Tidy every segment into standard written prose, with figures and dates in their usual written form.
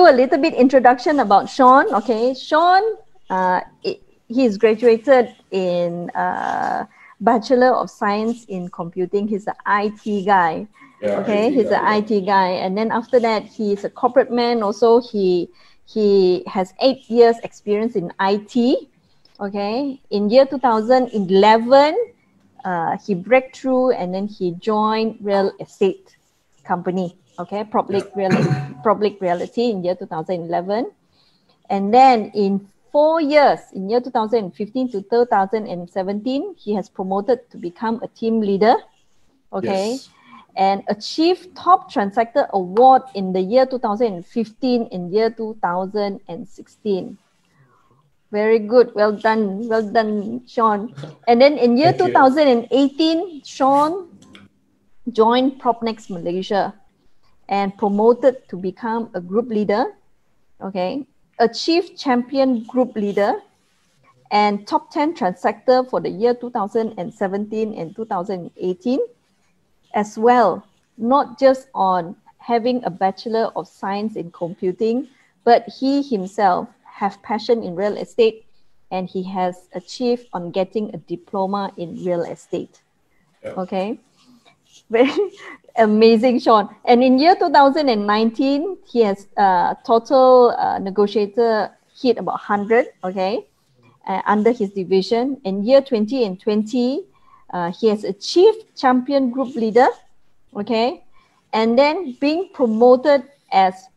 a little bit introduction about Sean. Okay, Sean, he's graduated in Bachelor of Science in Computing. He's an IT guy. Yeah, okay, he's an IT guy, and then after that, he's a corporate man. Also, he has 8 years experience in IT. Okay, in year 2011, he broke through and then he joined real estate company. Okay, Public Reality in year 2011, and then in 4 years, in year 2015 to 2017, he has promoted to become a team leader. Okay. Yes. And achieved top transactor award in the year 2015 and year 2016. Very good. Well done, Sean. And then in year 2018, Sean joined PropNex Malaysia and promoted to become a group leader. Okay. Achieved champion group leader and top 10 transactor for the year 2017 and 2018. As well, not just on having a Bachelor of Science in Computing, but he himself have passion in real estate, and he has achieved on getting a diploma in real estate. Yeah. Okay, very amazing, Sean. And in year 2019, he has total negotiator hit about 100. Okay, under his division. In year 2020. He has achieved champion group leader, okay, and then being promoted as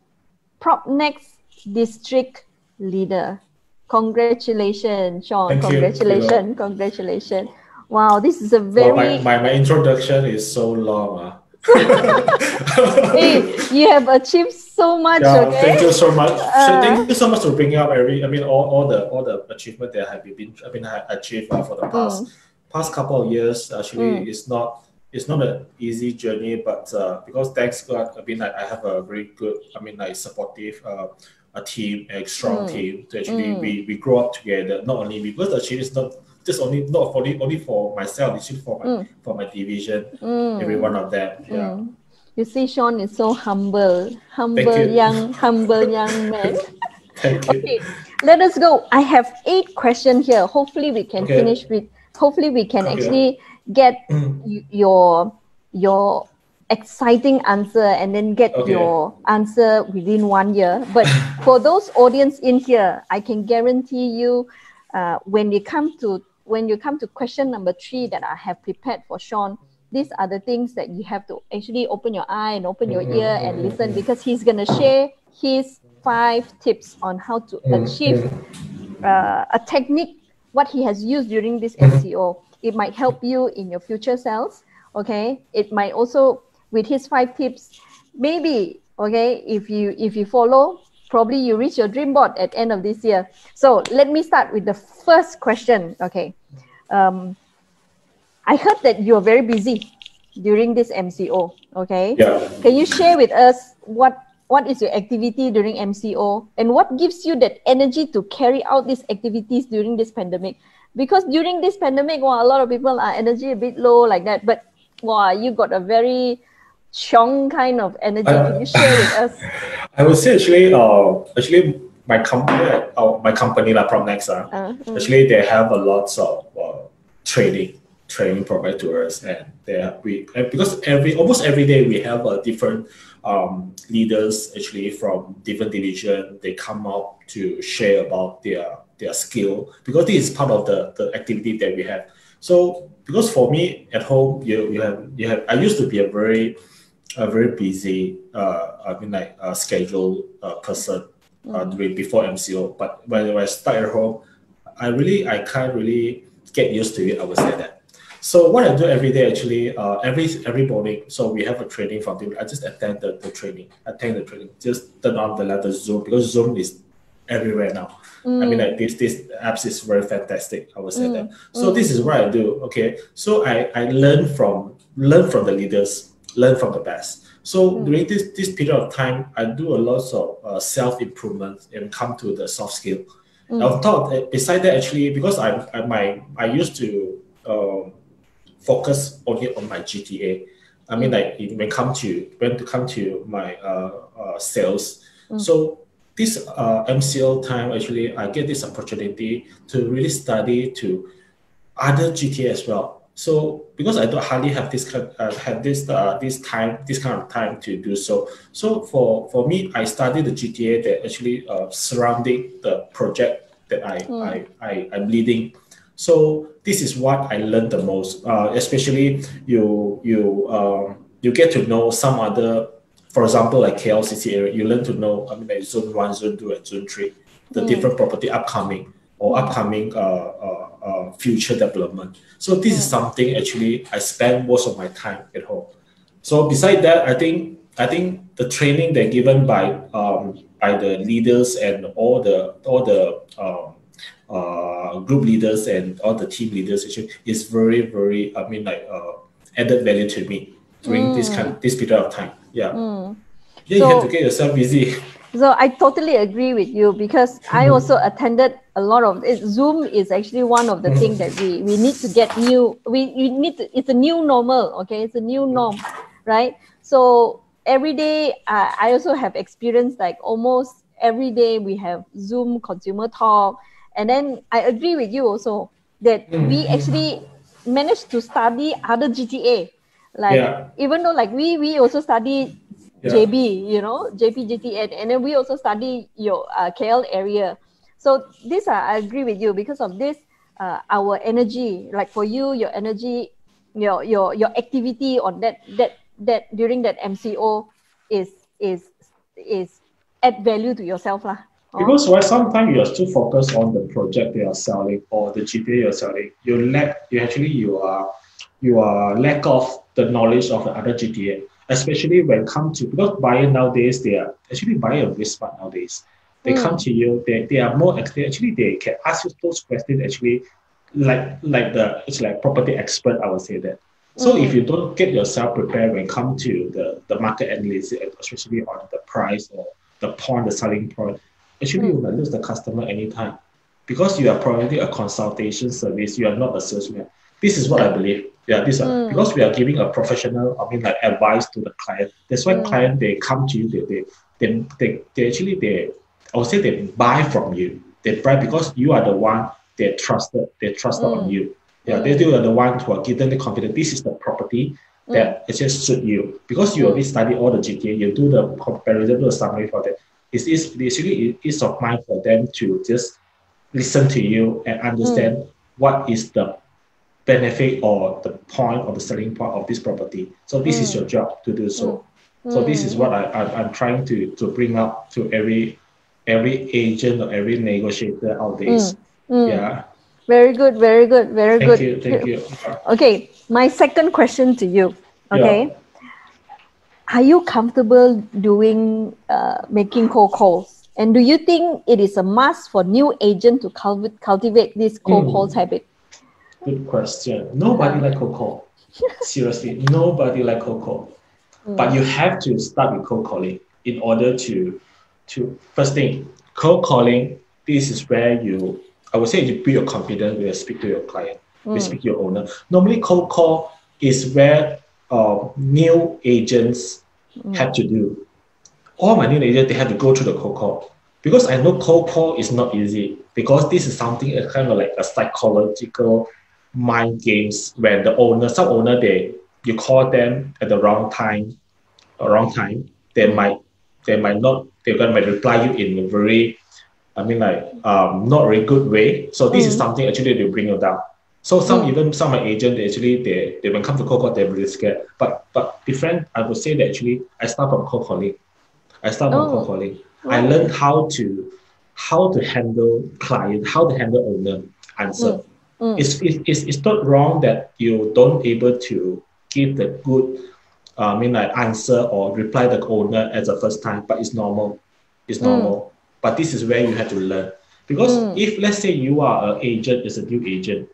PropNex District Leader. Congratulations, Sean. Thank you. Congratulations. Wow, this is a very... Well, my introduction is so long. Hey, you have achieved so much. Yeah, okay? Thank you so much. Thank you so much for bringing up all the achievement that have been achieved for the past couple of years. Actually, it's not an easy journey, but because thanks God, I have a very good, supportive a team, a strong team to actually we grow up together. Not only because actually it's not just only for myself, it's for my division, every one of them. Yeah. You see, Sean is so humble young man. Thank you. Okay, let us go. I have 8 questions here. Hopefully, we can finish with. Hopefully, we can actually get your exciting answer and then get your answer within 1 year. But for those audience in here, I can guarantee you, when you come to question number 3 that I have prepared for Sean, these are the things that you have to actually open your eye and open your ear and listen, because he's going to share his 5 tips on how to achieve a technique, what he has used during this MCO. It might help you in your future selves. Okay. It might also, with his 5 tips, maybe, okay, if you follow, probably you reach your dream board at end of this year. So let me start with the first question. Okay. I heard that you're very busy during this MCO. Okay. Yeah. Can you share with us what is your activity during MCO and what gives you that energy to carry out these activities during this pandemic? Because during this pandemic, well, a lot of people are energy a bit low like that, but wow, you got a very strong kind of energy. Can you share with us? I would say actually my company like PropNex, actually they have a lot of training provided to us, and because almost every day we have different leaders actually from different division. They come up to share about their skill, because this is part of the activity that we have. So because for me at home, you have I used to be a very busy schedule person before MCO, but when I start at home, I can't really get used to it, I would say that. So what I do every day, actually, every morning, so we have a training from them. I just attend the training. Just turn on the Zoom, because Zoom is everywhere now. This apps is very fantastic, I would say that. So this is what I do. Okay, so I learn from the leaders, learn from the best. So during this period of time, I do a lot of self-improvement and come to the soft skill. I thought beside that, actually, because I used to focus only on my GTA. when it come to my sales. So this MCO time, actually, I get this opportunity to really study to other GTA as well. So because I don't hardly have this kind this kind of time to do so. So for me, I study the GTA that actually surrounding the project that I'm leading. So this is what I learned the most. Especially you get to know some other, for example, like KLCC area. You learn to know, I mean, like zone 1, zone 2, and zone 3, the different property upcoming or upcoming future development. So this is something actually I spend most of my time at home. So beside that, I think the training they're given by the leaders and all the group leaders and all the team leaders actually is very, very, I mean, like added value to me during this period of time. Yeah. Yeah, you have to get yourself busy. So I totally agree with you, because I also attended a lot of it. Zoom is actually one of the things that we need to get new. We need to, it's a new normal. Okay, it's a new norm, right? So every day, I also have experienced like almost every day we have Zoom consumer talk, and then I agree with you also that we actually managed to study other GTA. Like even though like we also study JB, you know, JPGT, and then we also study your KL area. So this I agree with you, because of this, our energy, like for you, your energy, your activity on that during that MCO is add value to yourself lah. Because sometimes you are too focused on the project they are selling or the GTA you're selling, you are lack of the knowledge of the other GTA, especially when it comes to, because buyer nowadays, they are actually buyer very smart nowadays. They come to you, they are more actually they can ask you those questions actually it's like property expert, I would say that. So if you don't get yourself prepared when it comes to the market analysis, especially on the price or the selling point, actually you will lose the customer anytime, because you are probably a consultation service, you are not a salesman. This is what I believe. Yeah, because we are giving a professional, I mean, like advice to the client. That's why client, they come to you, they actually, I would say they buy from you. They buy because you are the one they trusted on you. Yeah, they are the ones who are given the confidence. This is the property that it just suit you, because you already study all the GTA. You do the comparison, the summary for them. It's actually ease of mind for them to just listen to you and understand what is the benefit or the point or the selling point of this property. So this is your job to do so. So this is what I'm trying to bring up to every agent or every negotiator out there. Yeah. Very good, very good, very good. Thank you. Okay, my second question to you. Okay. Yeah. Are you comfortable doing making cold calls? And do you think it is a must for new agent to cultivate this cold calls habit? Good question. Nobody like cold call. Seriously, nobody like cold call. But you have to start with cold calling in order to first thing, cold calling, this is where I would say you build your confidence when you speak to your client, you speak to your owner. Normally cold call is where new agents have to do. All my new agents, they have to go through the cold call. Because I know cold call is not easy, because this is something kind of like a psychological mind games when some owner, you call them at the wrong time, they might reply you in a very, I mean, like not very good way. So this is something actually they bring you down. So some of my agents, they when come to cold call, they're really scared. But different, I would say that actually I start from cold calling. I learned how to handle client, how to handle owner answer. It's not wrong that you don't able to give the good answer or reply the owner as the first time, but it's normal. But this is where you have to learn, because if let's say you are an agent, is a new agent,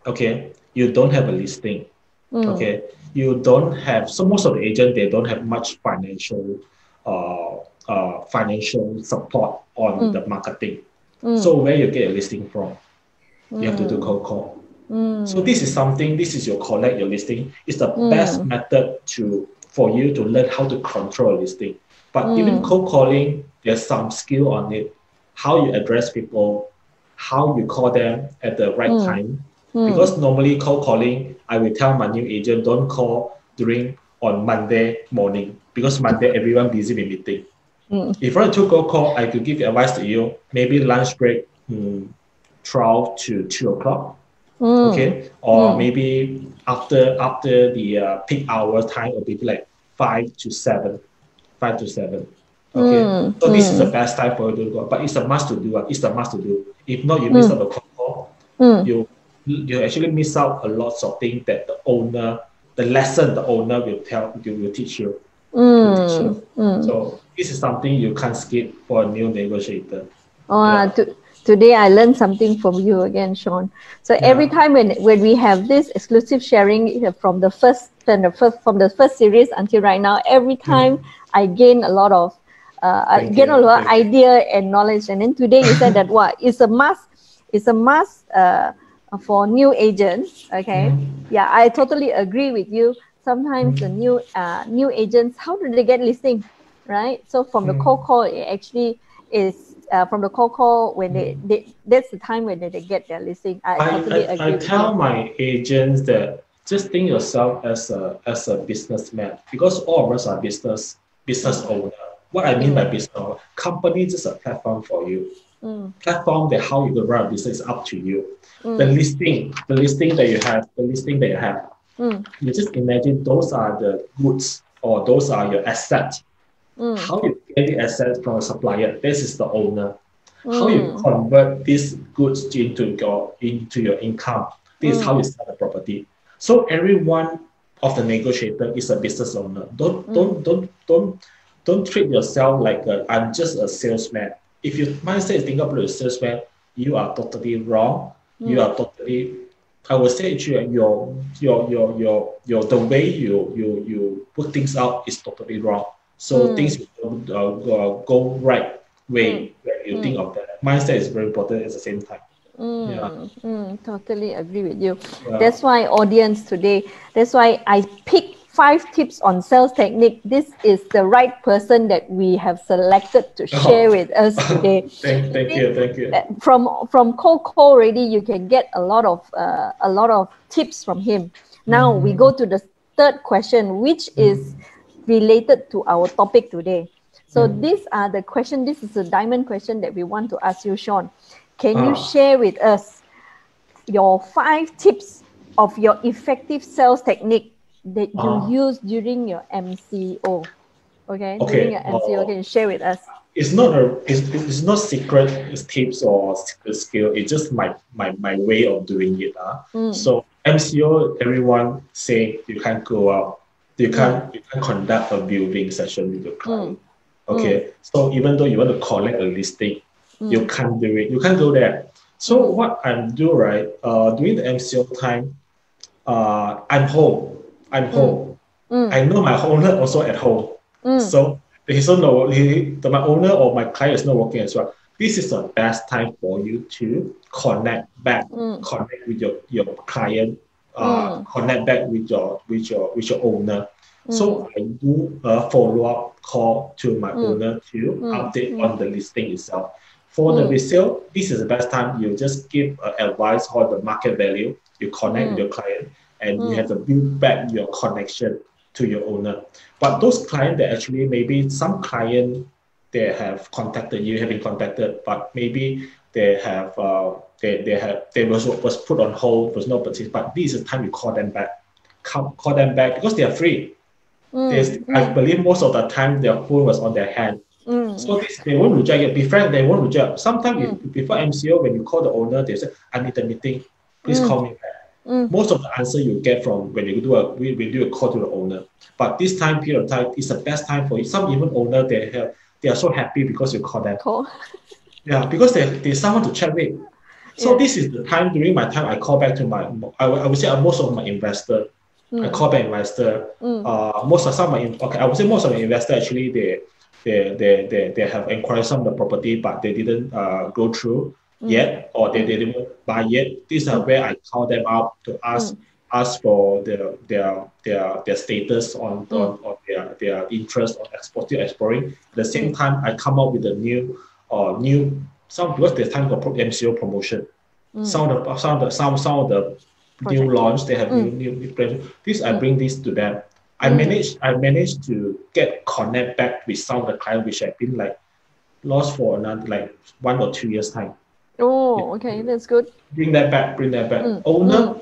okay, you don't have a listing, okay, you don't have, so most of the agent, they don't have much financial support on the marketing. So where you get a listing from? You have to do cold call. So this is your collect your listing. It's the best method for you to learn how to control a listing. But even cold calling, there's some skill on it, how you address people, how you call them at the right time. Because normally cold calling, I will tell my new agent, don't call on Monday morning, because Monday everyone busy with meeting. If I took a call, I could give advice to you, maybe lunch break 12 to 2 o'clock. Okay, or maybe after the peak hour time, or maybe like 5 to 7. Okay, so this is the best time for you to go, but it's a must to do. It's a must to do. If not, you miss out the call. You actually miss out a lot of things that the lesson the owner will teach you. So this is something you can't skip for a new negotiator. Today I learned something from you again, Sean. So every time when we have this exclusive sharing from the first series until right now, every time I gain a lot of idea and knowledge. And then today you said that it's a must for new agents. Okay, yeah, I totally agree with you. Sometimes the new agents, how do they get listing, right? So from the cold call, it actually is. From the cold call, when that's the time when they get their listing. I totally agree. I tell my agents that just think yourself as a businessman, because all of us are business owner. What I mean by business owner, company is just a platform for you. Platform that how you can run a business is up to you. The listing that you have, you just imagine those are the goods, or those are your assets. How you get the assets from a supplier? This is the owner. How you convert these goods into your income? This is how you sell the property. So every one of the negotiator is a business owner. Don't treat yourself like I'm just a salesman. If your mindset is thinking about a salesman, you are totally wrong. You are totally, I would say, your the way you put things out is totally wrong. So things will go right way when you think of that. Mindset is very important at the same time. Totally agree with you. That's why audience today, that's why I pick 5 tips on sales technique. This is the right person that we have selected to share with us today. Thank you. From cold call already, you can get a lot of tips from him. Now we go to the third question, which is related to our topic today. So these are the question. This is a diamond question that we want to ask you, Sean. Can you share with us your 5 tips of your effective sales technique that you use during your MCO? Okay. During your MCO, can you share with us? It's not secret tips or secret skill. It's just my way of doing it. So MCO, everyone say you can't go out. You can't conduct a viewing session with your client. Okay. So even though you want to collect a listing, you can't do it. You can't go there. So what I'm doing, right, during the MCO time, I'm home. I know my owner also at home. So he's not my owner or my client is not working as well. This is the best time for you to connect with your client, connect back with your owner. So I do a follow-up call to my owner to update on the listing itself. For the resale, this is the best time. You just give advice on the market value. You connect with your client, and you have to build back your connection to your owner. But those clients that actually, maybe some client they have contacted you, have been contacted, but maybe they was put on hold, was not purchased. But this is the time you call them back. Call them back because they are free. I believe most of the time their phone was on their hand. So they won't reject it. Be frank, they won't reject. Sometimes before MCO, when you call the owner, they say, I need a meeting. Please call me back. Most of the answer you get from when you do a call to the owner. But this period of time is the best time for you. Some even owner, they are so happy because you call them. Yeah, because they someone to chat with. So this is the time, during my time, I call back to I would say most of my investor. I call back investor. I would say most of my investor actually they have inquired some of the property, but they didn't go through yet, or they didn't buy yet. These are where I call them up to ask, ask for their status on their interest on exploring. At the same time, I come up with a new some because there's time for MCO promotion. Some of the new launch they have new plans. This I bring this to them. I managed to get connect back with some of the clients which have been like lost for another like 1 or 2 years time. Oh, okay, that's good. Bring that back. The owner,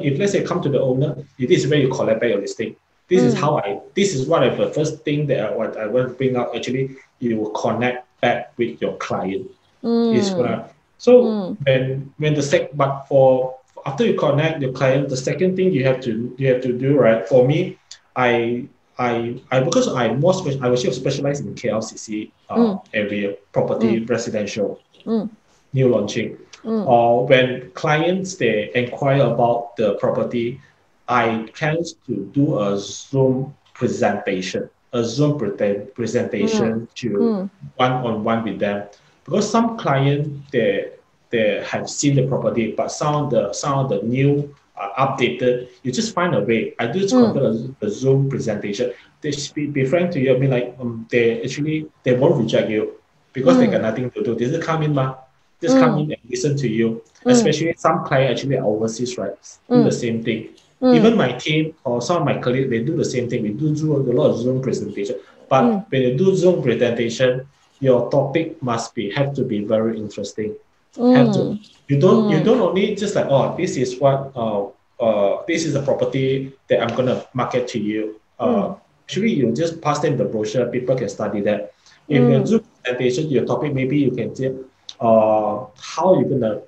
if let's say come to the owner, it is where you collect back your listing. This is the first thing that I want to bring out. Actually, you will connect back with your client. So when after you connect your client, the second thing you have to do, right? For me, I because I was specialized in KLCC area, property, residential, new launching. When clients they inquire about the property, I tend to do a Zoom presentation, to one-on-one with them, because some clients they have seen the property, but some of the new updated. You just find a way. I do conduct a Zoom presentation. They be frank to you. I mean, like they won't reject you because they got nothing to do. They just come in, just come in and listen to you. Especially some clients actually are overseas, right? Do the same thing. Even my team or some of my colleagues, they do the same thing. We do a lot of Zoom presentation. But when you do Zoom presentation, your topic have to be very interesting. You don't only just like, oh, this is what this is the property that I'm gonna market to you. Actually, you just pass them the brochure. People can study that. If you Zoom presentation, your topic maybe you can say how you're gonna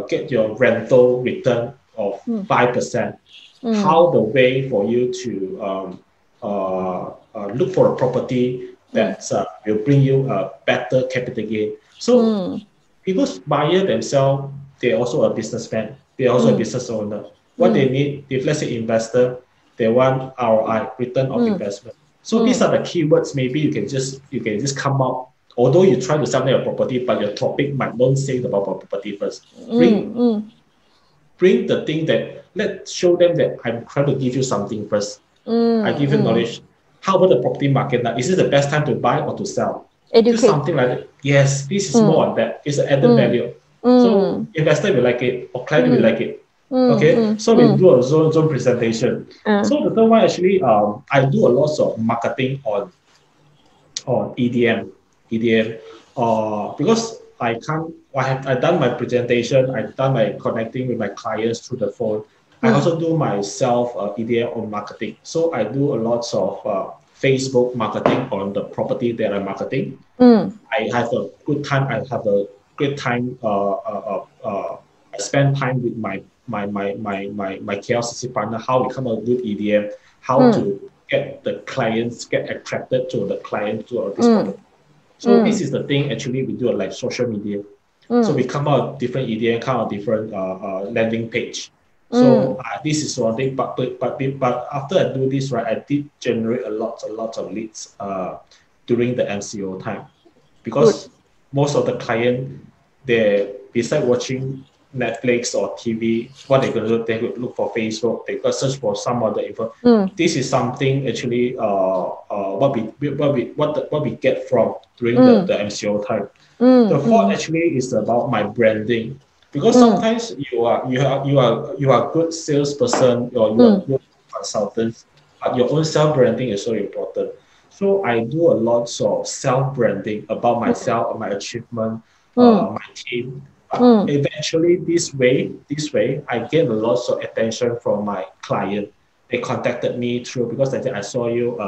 get your rental return of 5%. How the way for you to look for a property that will bring you a better capital gain. So people's buyer themselves, they're also a businessman. They're also a business owner. What they need, if let's say investor, they want ROI, return of investment. So these are the keywords. Maybe you can just come up. Although you try to sell your property, but your topic might not say about property first. Bring the thing that let's show them that I'm trying to give you something first. I give you knowledge. How about the property market now? Is it the best time to buy or to sell? Educate. Just something like that. Yes, this is more on that. It's an added value. So investor will like it or client will like it. Okay, so we do a Zoom presentation. So the third one actually, I do a lot of marketing on EDM, because I've done my presentation, I've done my connecting with my clients through the phone. I also do myself EDM on marketing. So I do a lot of Facebook marketing on the property that I'm marketing. I have a good time. I have a great time. I spend time with my KLCC partner, how we come up with EDM, how to get the clients, get attracted to the client to this property. So this is the thing, actually, we do like social media. So we come out different EDM, come out different landing page. So this is one thing, but after I do this, right, I did generate a lot of leads during the MCO time, because most of the client, they beside watching Netflix or TV, what they're going to do, they could look for Facebook, they could search for some other info. This is something actually what we get from during the MCO time. The fourth actually is about my branding, because sometimes you are a good salesperson or you are a good consultant, but your own self branding is so important. So I do a lot of self branding about myself, my achievement, my team. Eventually, this way, I get a lot of attention from my client. They contacted me through, because I saw you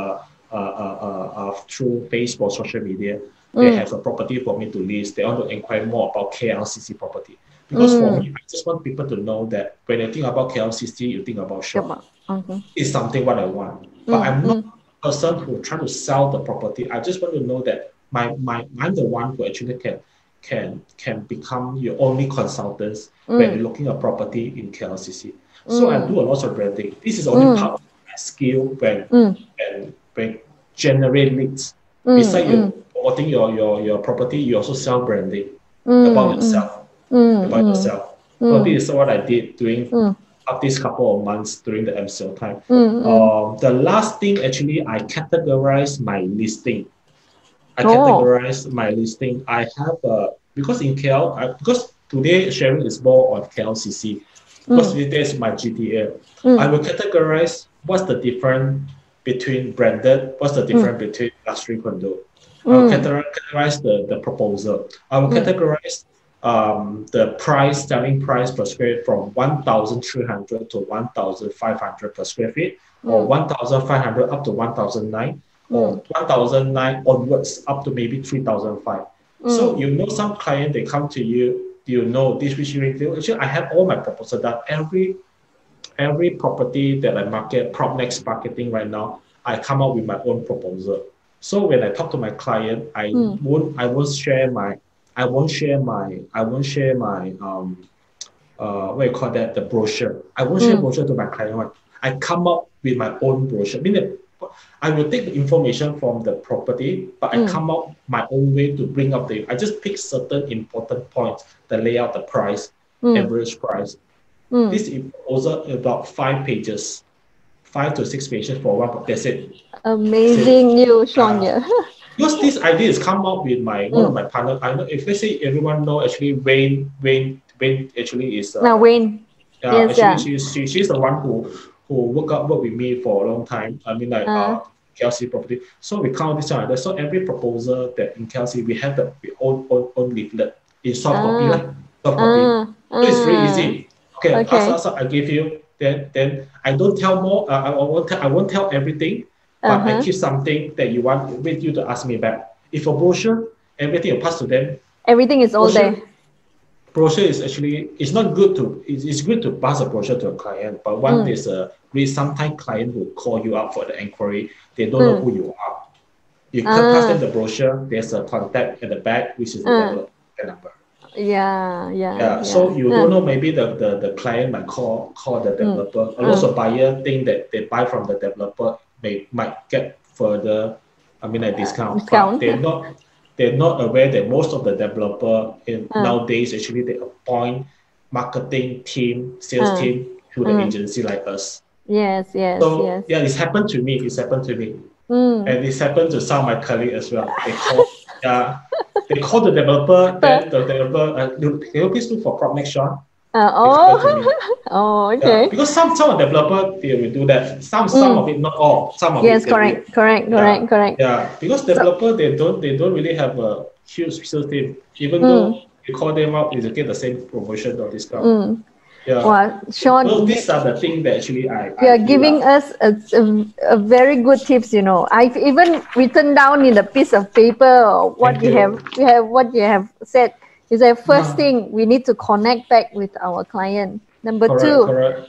through Facebook, social media. They have a property for me to list. They want to inquire more about KLCC property. Because for me, I just want people to know that when you think about KLCC, you think about Sean. It's something what I want. But I'm not a person who try to sell the property. I just want to know that I'm the one who actually can become your only consultants when you're looking at property in KLCC. So I do a lot of branding. This is only part of my skill when generate leads. Besides you promoting your property, you also sell branding about yourself. So this is what I did during of these couple of months during the MCO time. Mm. The last thing actually, I categorize my listing. I have because in KL, because today sharing is more on KLCC, because today is my GTA. I will categorize what's the difference between branded, what's the difference between luxury condo. I will categorize the proposal. I will categorize the price, selling price per square feet from 1,300 to 1,500 per square feet, or 1,500 up to 1,009, or 1,009 onwards up to maybe 3,005. So you know some client, they come to you, you know this which you review. Actually, I have all my proposal done. Every property that I market, PropNex marketing right now, I come up with my own proposal. So when I talk to my client, I won't share my what you call that, the brochure. I won't share brochure to my client. I come up with my own brochure. Meaning I will take the information from the property, but I come up my own way to bring up I just pick certain important points, the layout, the price, average price. This is also about 5 pages, 5 to 6 pages for one. That's it. Amazing, you, Sean. Because this idea is come up with one of my partners. I know if let's say everyone know actually Wayne actually is Wayne. Yes, actually she's the one who work with me for a long time. I mean like Kelsey property. So we count this out. So every proposal that in Kelsey we have the own leaflet in soft copy, right? Soft copy. So it's very easy. Okay. So I give you. Then I don't tell more. I won't tell everything, but I keep something that you want you to ask me back. If a brochure, everything you pass to them. Everything is all there. Brochure is actually, it's not good to, it's good to pass a brochure to a client, but when there's sometimes client will call you up for the inquiry, they don't know who you are. You can pass them the brochure, there's a contact at the back, which is the developer number. So you don't know, maybe the client might call the developer. A lot of buyer think that they buy from the developer, might get further, a discount. But they're not aware that most of the developer nowadays actually they appoint marketing team, sales team to the agency like us. Yes. So it's happened to me. And it's happened to some of my colleagues as well. They call the developer, then the developer, can you please look for PropNex, Sean? Okay. Because some developer they will do that. Some of it, not all. Some of it. Yes, correct. Yeah, because developer they don't really have a huge sales team. Even though you call them up, you get the same promotion or discount. Well, Sean, so these are the things that actually you are giving us a very good tips. I've even written down in a piece of paper what you have said. Is that first thing we need to connect back with our client. Number two,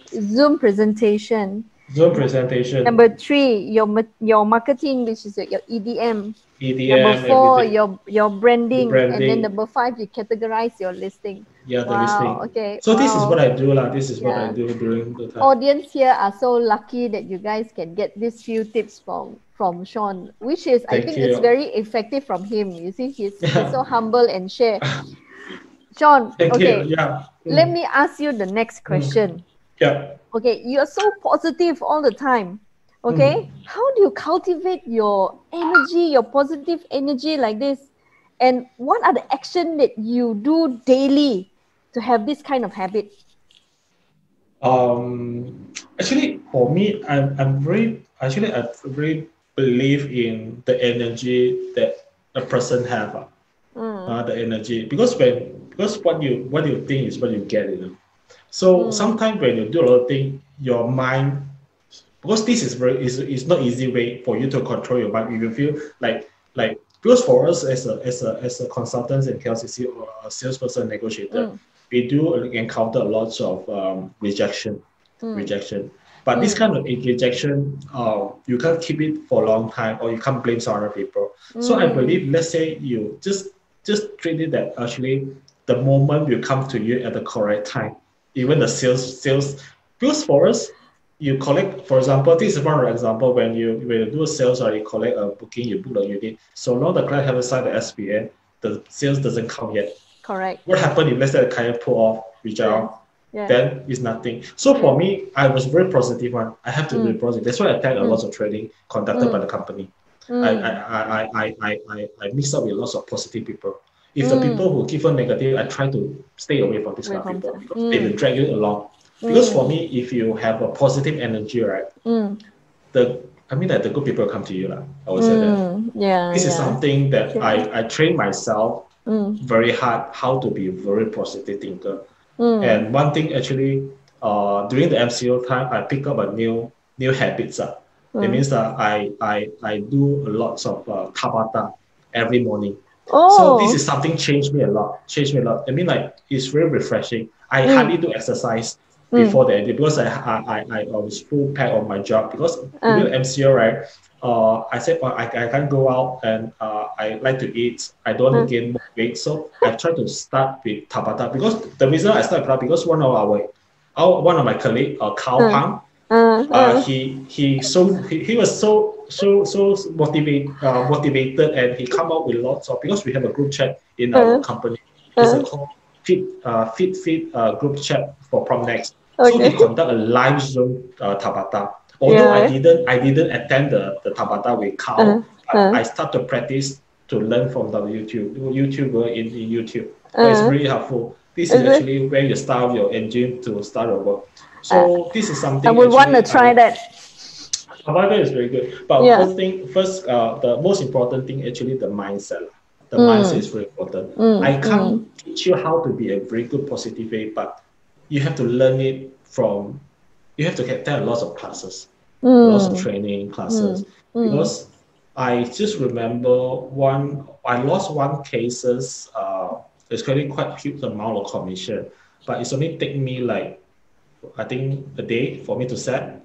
Zoom presentation. Number three, your marketing, which is your EDM. Number four, your branding. And then number five, you categorize your listing. The listing. Okay. So this is what I do, This is what I do during the time. Audience here are so lucky that you guys can get these few tips from Sean, which is I think it's very effective from him. You see, he's so humble and share. Sean, let me ask you the next question. Okay, you're so positive all the time. Okay, how do you cultivate your energy, your positive energy like this? And what are the actions that you do daily to have this kind of habit? Actually, for me, I very believe in the energy that a person have. The energy, because what you think is what you get, So sometimes when you do a lot of things, your mind, because this is not easy way for you to control your mind. If you feel like because for us as a consultant in KLCC or a salesperson negotiator, we do encounter lots of rejection. But this kind of rejection, you can't keep it for a long time, or you can't blame some other people. So I believe, let's say you just treat it that actually the moment will come to you at the correct time. Even the sales, because for us, you collect, for example, this is one example, when you do a sales or you collect a booking, you book a unit. So long the client haven't signed the SPA, the sales doesn't come yet. Correct. What happened if let's say the client pull off, reach out? then it's nothing. So for me, I was very positive one. I have to be positive. That's why I attend a lot of training conducted by the company. I mix up with lots of positive people. If the people who give a negative, I try to stay away from this kind of people because they will drag you along. Because for me, if you have a positive energy, right, the good people come to you. I would say that. This is something that I train myself very hard how to be a very positive thinker. And one thing actually, during the MCO time, I pick up a new habits. That means that I do a lot of Tabata every morning. So this is something changed me a lot. I mean, like it's very refreshing. I hardly do exercise before the end because I was full pack on my job because during the MCO, right? I said I can't go out and I like to eat. I don't want to gain more weight, so I try to start with Tabata because the reason I started Tabata because one of my colleague, Carl Pang, he was so motivated and he come up with lots of because we have a group chat in our company. It's a called fit group chat for PropNex. So he conduct a live Zoom Tabata. Although I didn't attend the Tabata with Carl, but I start to practice to learn from the YouTuber in YouTube. So it's really helpful. This is actually where you start your engine to start your work. So this is something I would want to try that. Tabata is very good. But the most important thing actually the mindset. The mindset is very important. I can't teach you how to be a very good positive way, but you have to learn it from. You have to attend lots of classes, lots of training classes. Because I just remember I lost one cases. It's quite a huge amount of commission, but it's only take me like I think a day for me to set.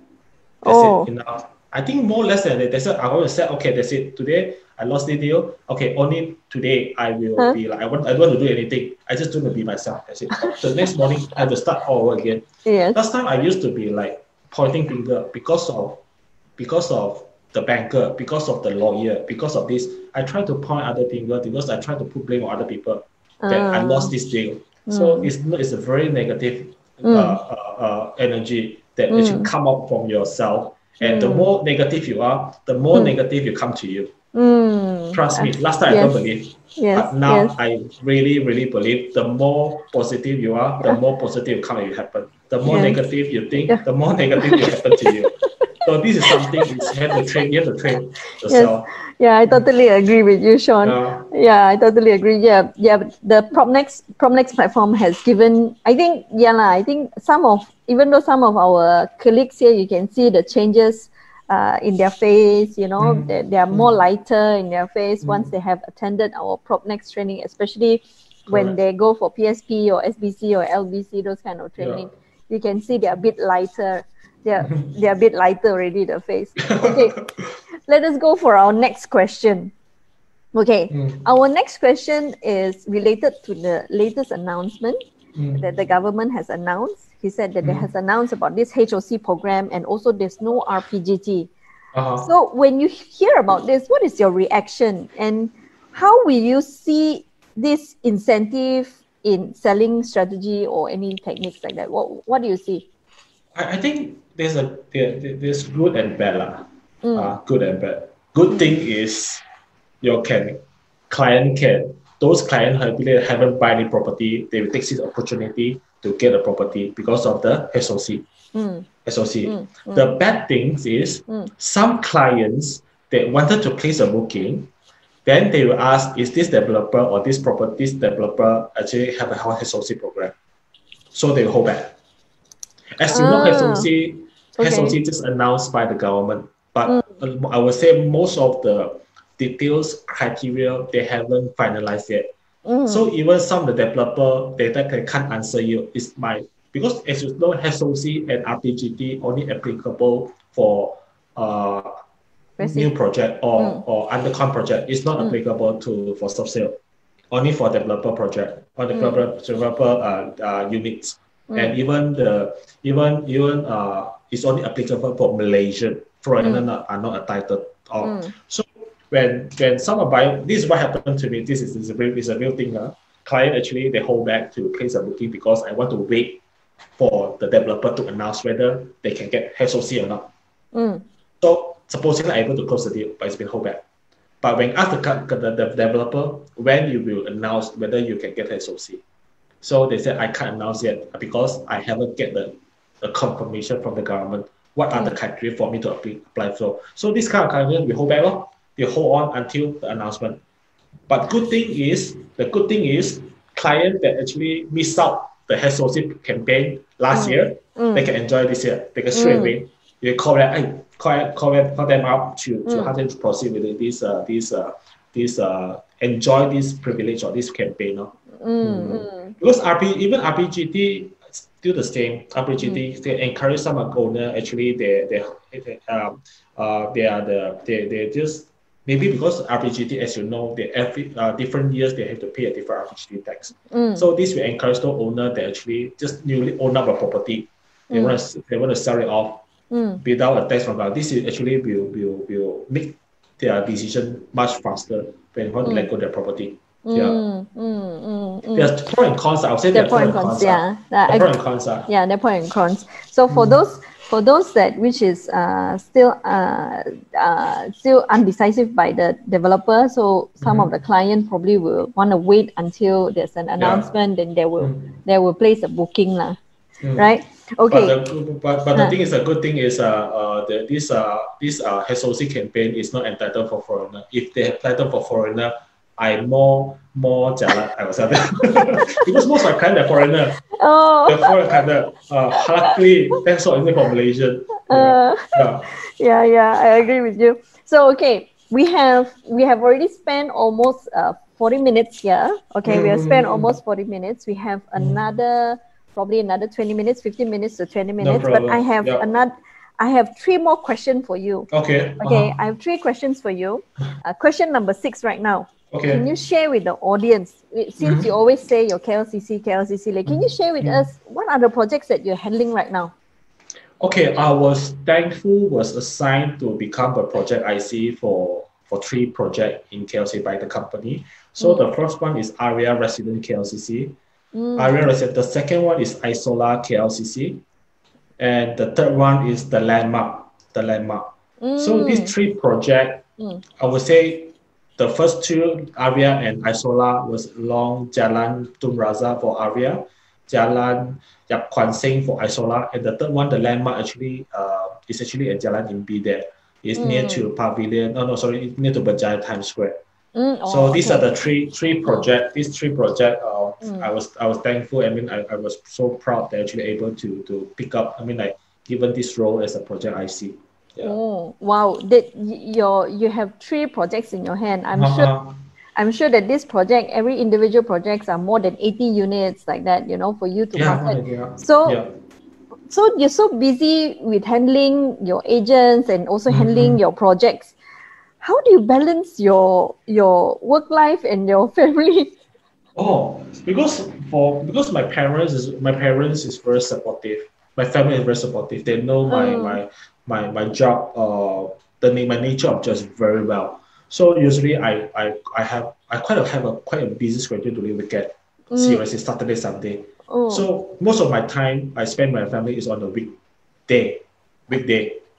That's it enough. I think more or less than that. That's it. I always said, okay, that's it. Today I lost the deal. Okay, only today I will be like I don't want to do anything. I just want to be myself. That's it. The next morning I have to start all over again. Last time I used to be like pointing finger because of the banker, because of the lawyer, because of this. I try to point other finger because I try to put blame on other people that I lost this deal. So it's a very negative energy that actually come up from yourself. And the more negative you are, the more negative you come to you. Trust me, last time I don't believe. But now I really, really believe the more positive you are, the more positive come will happen. The more negative you think, the more negative will happen to you. So this is something you have to train yourself. Yeah, I totally agree with you, Sean. Yeah, I totally agree. Yeah. The PropNex platform has given. I think even though some of our colleagues here, you can see the changes in their face. You know, they are more lighter in their face once they have attended our PropNex training, especially when they go for PSP or SBC or LBC, those kind of training. You can see they are a bit lighter. They're a bit lighter already, the face. Okay, let us go for our next question. Okay, our next question is related to the latest announcement that the government has announced. He said that they has announced about this HOC program and also there's no RPGT. So when you hear about this, what is your reaction and how will you see this incentive in selling strategy or any techniques like that? What do you see? I think there's good and bad. Good and bad. Good thing is those clients who haven't buy any property, they will take this opportunity to get a property because of the SOC. The bad thing is some clients that wanted to place a booking, then they will ask, is this developer or this developer actually have a SOC program? So they will hold back. As you know, SOC just announced by the government, but I would say most of the details, criteria, they haven't finalized yet. So even some of the developer data can't answer you. Because as you know, SOC and RPGT only applicable for new project or undercon project. It's not applicable for sub-sale. Only for developer project or developer units. And even it's only applicable for Malaysian. Foreigner are not entitled. So when someone buy, this is what happened to me. This is a real thing. Client actually they hold back to place a booking because I want to wait for the developer to announce whether they can get SOC or not. So supposedly I'm able to close the deal, but it's been held back. But when asked the developer when you will announce whether you can get SOC, so they said I can't announce yet because I haven't get the confirmation from the government. What are the criteria for me to apply for? So this kind of criteria we hold back, we hold on until the announcement. But the good thing is, clients that actually miss out the SOC campaign last year, they can enjoy this year. They can straight away. You call them up to how to proceed with this enjoy this privilege or this campaign. Because even RPGT still the same. RPGT they encourage some owner actually they just maybe because RPGT, as you know, they every different years they have to pay a different RPGT tax. So this will encourage the owner that actually just newly own up a property. They want to sell it off without a tax from that. This is actually will make their decision much faster when they want to let go their property. There's pros and cons. I would say there are pros and cons. Yeah, there are pros and cons. Yeah, there are pros and cons. So for those that which is still undecisive by the developer, so some of the client probably will want to wait until there's an announcement, then they will place a booking lah, right? Okay. But the thing is, the good thing is this SOC campaign is not entitled for foreigner. If they entitled for foreigner, I'm more jalan. I was because most of my clients are foreigner. They're foreign kind luckily, thanks for the formulation. Yeah, I agree with you. So okay, we have already spent almost 40 minutes here. Okay, we have spent almost 40 minutes. We have probably another 20 minutes, 15 minutes to 20 minutes. No but I have 3 more questions for you. Okay. I have 3 questions for you. Question number 6 right now. Okay. Can you share with the audience, since you always say your KLCC, like, can you share with us what are the projects that you're handling right now? Okay, I was assigned to become a project IC for 3 projects in KLC by the company. So the first one is Area Resident KLCC. The second one is Isola KLCC. And the third one is the Landmark. So these 3 projects, I would say the first 2, Aria and Isola, was along Jalan Tun Razak for Aria, Jalan Yap Kwan Sing for Isola, and the third one, the Landmark, actually is actually a Jalan Imbi there. It's near to Pavilion. Near to Berjaya Times Square. So these are the three projects. These 3 projects, I was thankful. I mean, I was so proud that actually able to pick up. I mean, like given this role as a project IC. Yeah. Oh wow! You have 3 projects in your hand. I'm sure that this project, every individual projects are more than 80 units like that. For you to market. So you're so busy with handling your agents and also handling your projects. How do you balance your work life and your family? Because my parents is very supportive. My family is very supportive. They know my job, my nature of just very well. So usually I have quite a busy schedule during the weekend. Seriously, Saturday, Sunday. So most of my time I spend with my family is on the weekday.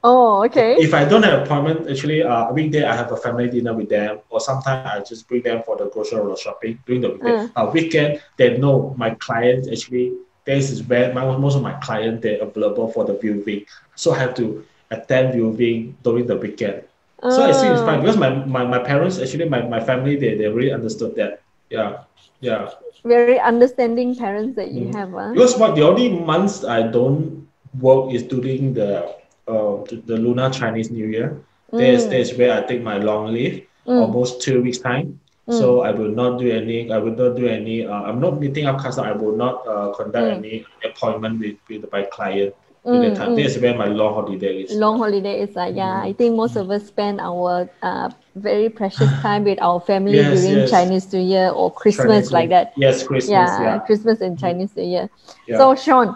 Oh, okay. If I don't have appointment, actually, weekday I have a family dinner with them, or sometimes I just bring them for the grocery or shopping during the weekend. Weekend, they know my clients actually. This is where most of my clients they're available for the viewing, so I have to attend viewing during the weekend. So I think it's fine because my parents actually my family they really understood that. Yeah. Very understanding parents that you have. Because the only months I don't work is during the Lunar Chinese New Year. There's where I take my long leave, almost 2 weeks time. So I will not do any. I'm not meeting up customer. I will not conduct any appointment with my client. This is where my long holiday is. Long holiday is I think most of us spend our very precious time with our family during Chinese New Year or Christmas like that. Yes, Christmas. Christmas and Chinese New Year. So Sean,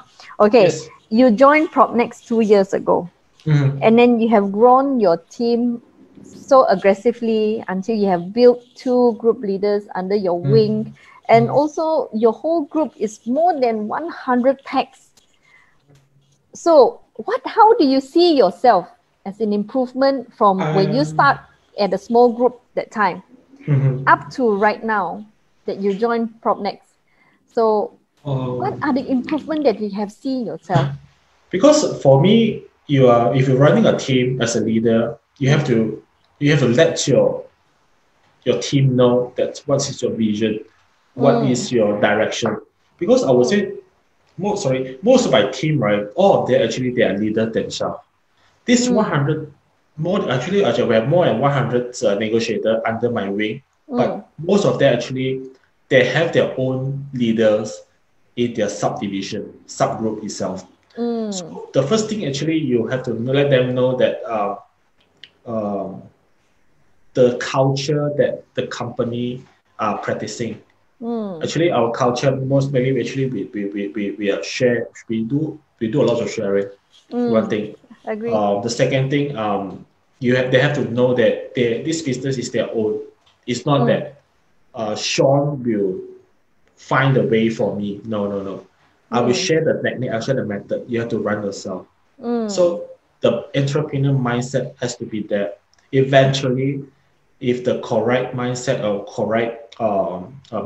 you joined PropNex 2 years ago, and then you have grown your team so aggressively until you have built 2 group leaders under your wing, and also your whole group is more than 100 packs. So how do you see yourself as an improvement from when you start at a small group that time up to right now that you joined PropNex? So what are the improvements that you have seen yourself? Because for me, if you're running a team as a leader, you have to let your team know that what is your vision, what is your direction. Because I would say most of my team, right, all of them actually they are leaders themselves. This 100 more actually we have more than 100 negotiators under my wing, but most of them actually they have their own leaders in their subdivision, subgroup itself. So the first thing actually you have to let them know that uh, the culture that the company are practicing. Actually, our culture most mainly actually we are share we do a lot of sharing. One thing. Agree. The second thing, they have to know that this business is their own. It's not that Sean will find a way for me. No, no, no. I will share the technique, I'll share the method. You have to run yourself. So the entrepreneur mindset has to be there. Eventually, if the correct mindset or correct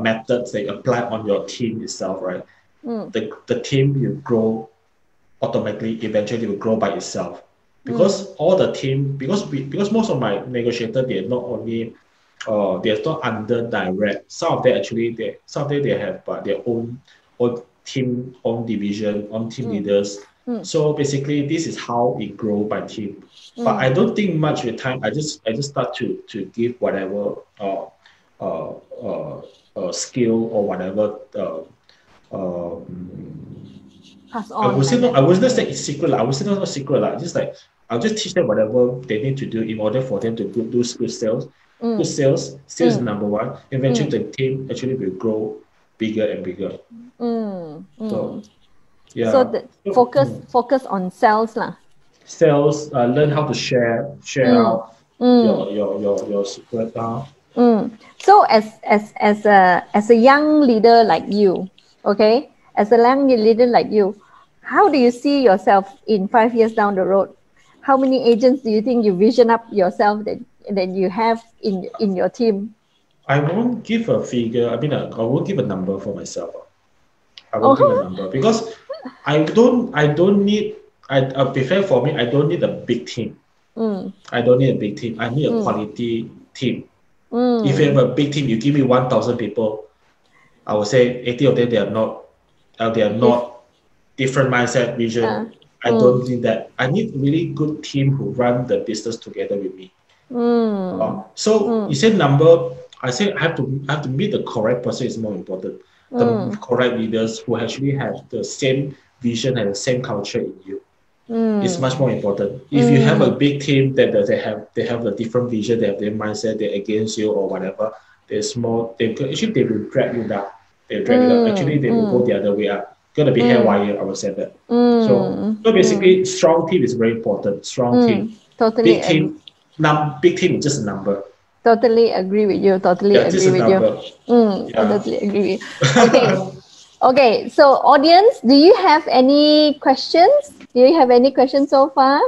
methods they apply on your team itself, right? The team will grow automatically. Eventually, will grow by itself. Because all the team, because most of my negotiators they're not only they're not under direct. Some of them actually they have their own team, own division, own team leaders. So basically, this is how it grow by team. But I don't think much with time. I just start to give whatever skill or whatever. Pass I on. would say no. I was not say it's secret. I would say not secret. Just like I'll just teach them whatever they need to do in order for them to do good sales. Good sales is number one. Eventually, the team actually will grow bigger and bigger. So, yeah. So the focus on sales lah. Sales, learn how to share out your secret. So as a young leader like you, okay, as a young leader like you, how do you see yourself in 5 years down the road? How many agents do you think you vision up yourself that you have in your team? I won't give a figure. I mean, I won't give a number for myself. I won't give a number because I don't need. I prefer for me. I don't need a big team. I don't need a big team. I need a quality team. If you have a big team, you give me 1,000 people. I would say 80 of them they are not different mindset vision. I don't need that. I need really good team who run the business together with me. So you said number. I say I have to meet the correct person is more important. The correct leaders who actually have the same vision and the same culture in you. It's much more important. If you have a big team that they have a different vision, they have their mindset, they're against you or whatever, they're small, they will drag you down. They drag you down. Actually, they will go the other way up. Gonna be haywire, I would say that. So basically, strong team is very important. Strong team. Totally. Big team. Big team is just a number. Totally agree with you. Totally agree with you. I totally agree with you. Okay. Okay. So audience, do you have any questions? Do you have any questions so far?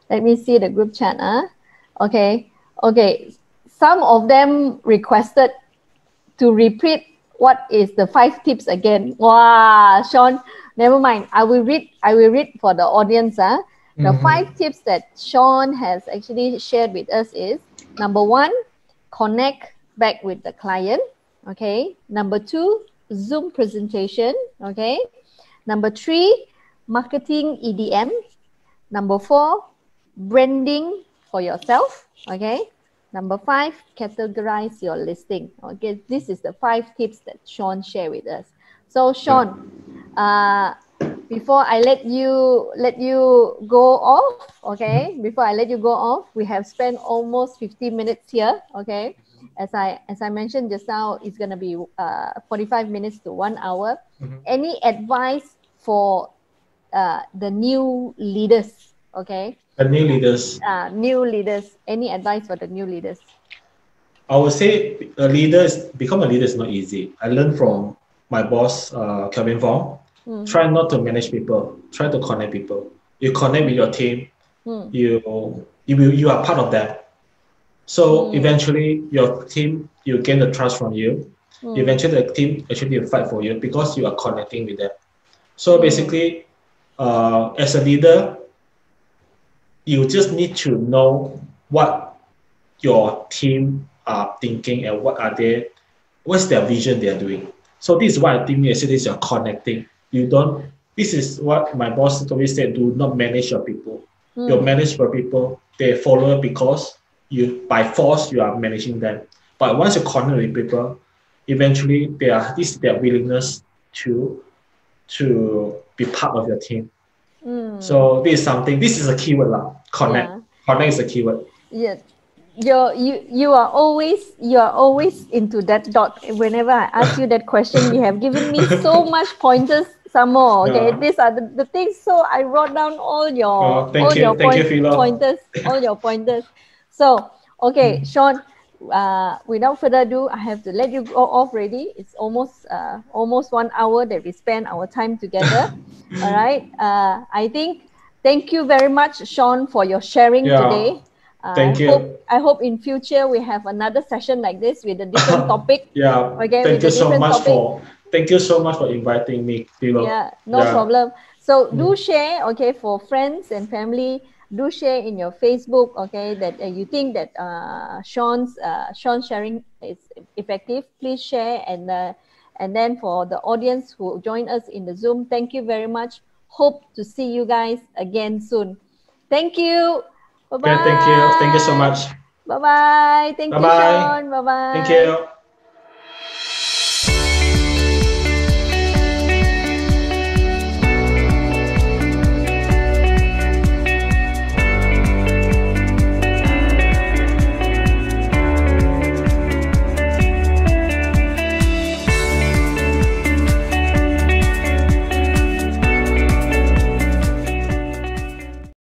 Let me see the group chat. Okay. Okay. Some of them requested to repeat what is the 5 tips again. Wow, Sean, never mind. I will read for the audience. The 5 tips that Sean has actually shared with us is number 1, connect back with the client. Okay. Number 2, Zoom presentation. Okay. Number 3, marketing EDM. Number 4, branding for yourself. Okay. Number 5, categorize your listing. Okay, this is the 5 tips that Sean shared with us. So Sean, before I let you go off, okay, before I let you go off, we have spent almost 50 minutes here. Okay, as I mentioned just now, it's gonna be 45 minutes to 1 hour. Any advice for the new leaders? Okay. The new leaders. New leaders. Any advice for the new leaders? I would say become a leader is not easy. I learned from my boss, Kevin Fong. Try not to manage people. Try to connect people. You connect with your team. You are part of that. So eventually, your team you gain the trust from you. Eventually, the team actually will fight for you because you are connecting with them. So basically, as a leader, you just need to know what your team are thinking and what's their vision they are doing. So this is what I think yesterday is you're connecting. You don't. This is what my boss always said: do not manage your people. You manage your people. They follow because you by force you are managing them. But once you connect with people, eventually this is their willingness to be part of your team. So this is something. This is a keyword lah. Connect. Yeah. Connect is a keyword. Yeah. You are always into that dot. Whenever I ask you that question, you have given me so much pointers. Some more. Okay, these are the things. So I wrote down all your pointers. All your pointers. So okay, Sean. Without further ado, I have to let you go off already. It's almost 1 hour that we spend our time together. All right. I think thank you very much, Sean, for your sharing today. Thank you. I hope in future we have another session like this with a different topic. Okay. Thank you so much for inviting me, Philo. Yeah, no problem. So do share, okay, for friends and family. Do share in your Facebook, okay, that you think that Sean's sharing is effective. Please share, and then for the audience who join us in the Zoom, thank you very much. Hope to see you guys again soon. Thank you. Bye-bye. Okay, thank you so much. Bye-bye. Thank you, Sean. Bye-bye. Thank you.